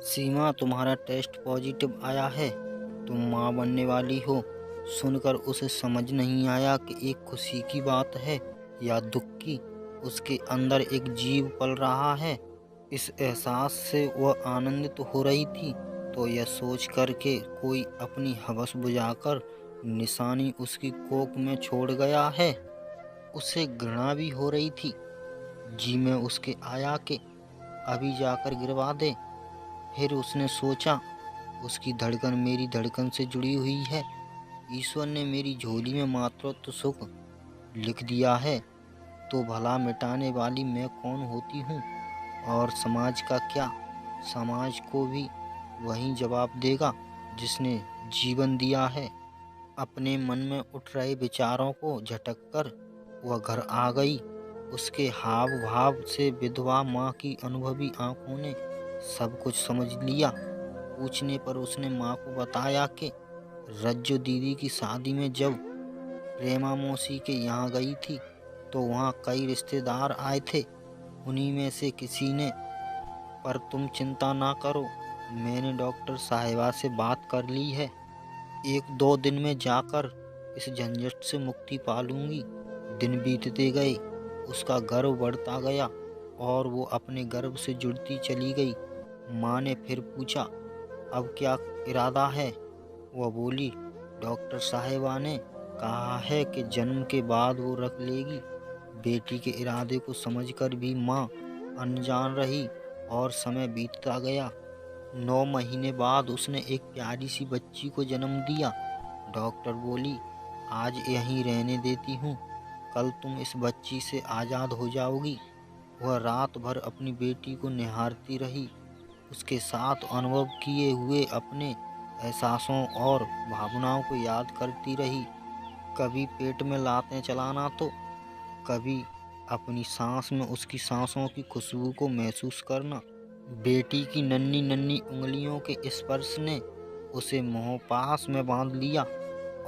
सीमा, तुम्हारा test positive आया है। तुम माँ बनने वाली हो। सुनकर उसे समझ नहीं आया कि एक खुशी की बात है या दुख की। उसके अंदर एक जीव पल रहा है। इस एहसास से वह आनंदित हो रही थी तो यह सोच कर के कोई अपनी हवस बुझाकर निशानी उसकी कोख में छोड़ गया है। उसे घृणा भी हो रही थी। जी में उसके आया कि अभी जाकर गिरवा दे। फिर उसने सोचा, उसकी धड़कन मेरी धड़कन से जुड़ी हुई है। ईश्वर ने मेरी झोली में मातृत्व सुख लिख दिया है, तो भला मिटाने वाली मैं कौन होती हूँ? और समाज का क्या? समाज को भी वही जवाब देगा जिसने जीवन दिया है। अपने मन में उठ रहे विचारों को झटक कर वह घर आ गई। उसके हाव भाव से विधवा माँ की अनुभवी आंखों ने सब कुछ समझ लिया। पूछने पर उसने माँ को बताया कि रज्जो दीदी की शादी में जब प्रेमा मौसी के यहाँ गई थी तो वहाँ कई रिश्तेदार आए थे। उन्हीं में से किसी ने, पर तुम चिंता ना करो, मैंने डॉक्टर साहिबा से बात कर ली है। 1-2 दिन में जाकर इस झंझट से मुक्ति पा लूंगी। दिन बीतते गए, उसका गर्व बढ़ता गया और वो अपने गर्भ से जुड़ती चली गई। माँ ने फिर पूछा, अब क्या इरादा है? वह बोली, डॉक्टर साहिबा ने कहा है कि जन्म के बाद वो रख लेगी। बेटी के इरादे को समझकर भी माँ अनजान रही और समय बीतता गया। 9 महीने बाद उसने एक प्यारी सी बच्ची को जन्म दिया। डॉक्टर बोली, आज यहीं रहने देती हूँ, कल तुम इस बच्ची से आज़ाद हो जाओगी। वह रात भर अपनी बेटी को निहारती रही, उसके साथ अनुभव किए हुए अपने एहसासों और भावनाओं को याद करती रही। कभी पेट में लातें चलाना तो कभी अपनी सांस में उसकी सांसों की खुशबू को महसूस करना। बेटी की नन्ही नन्ही उंगलियों के स्पर्श ने उसे मोहपास में बांध लिया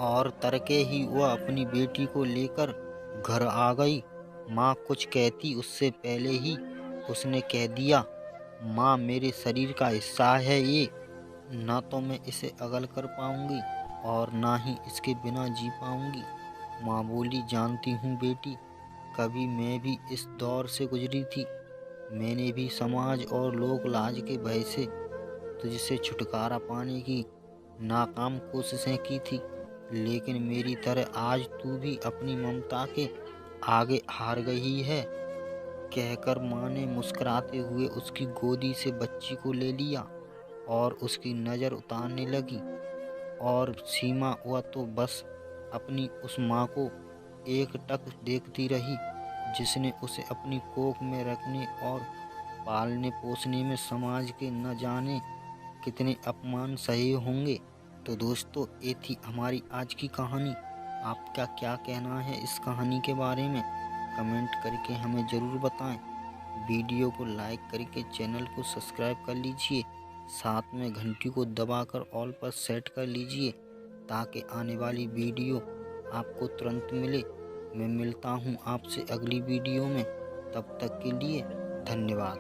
और तड़के ही वह अपनी बेटी को लेकर घर आ गई। माँ कुछ कहती उससे पहले ही उसने कह दिया, माँ मेरे शरीर का हिस्सा है ये, ना तो मैं इसे अगल कर पाऊंगी और ना ही इसके बिना जी पाऊंगी। माँ बोली, जानती हूँ बेटी, कभी मैं भी इस दौर से गुजरी थी। मैंने भी समाज और लोक लाज के भय से तुझसे छुटकारा पाने की नाकाम कोशिशें की थी, लेकिन मेरी तरह आज तू भी अपनी ममता के आगे हार गई है। कहकर माँ ने मुस्कुराते हुए उसकी गोदी से बच्ची को ले लिया और उसकी नज़र उतारने लगी। और सीमा वह तो बस अपनी उस माँ को एकटक देखती रही जिसने उसे अपनी कोख में रखने और पालने पोसने में समाज के न जाने कितने अपमान सहे होंगे। तो दोस्तों, ये थी हमारी आज की कहानी। आपका क्या कहना है इस कहानी के बारे में? कमेंट करके हमें ज़रूर बताएं। वीडियो को लाइक करके चैनल को सब्सक्राइब कर लीजिए। साथ में घंटी को दबाकर ऑल पर सेट कर लीजिए ताकि आने वाली वीडियो आपको तुरंत मिले। मैं मिलता हूँ आपसे अगली वीडियो में। तब तक के लिए धन्यवाद।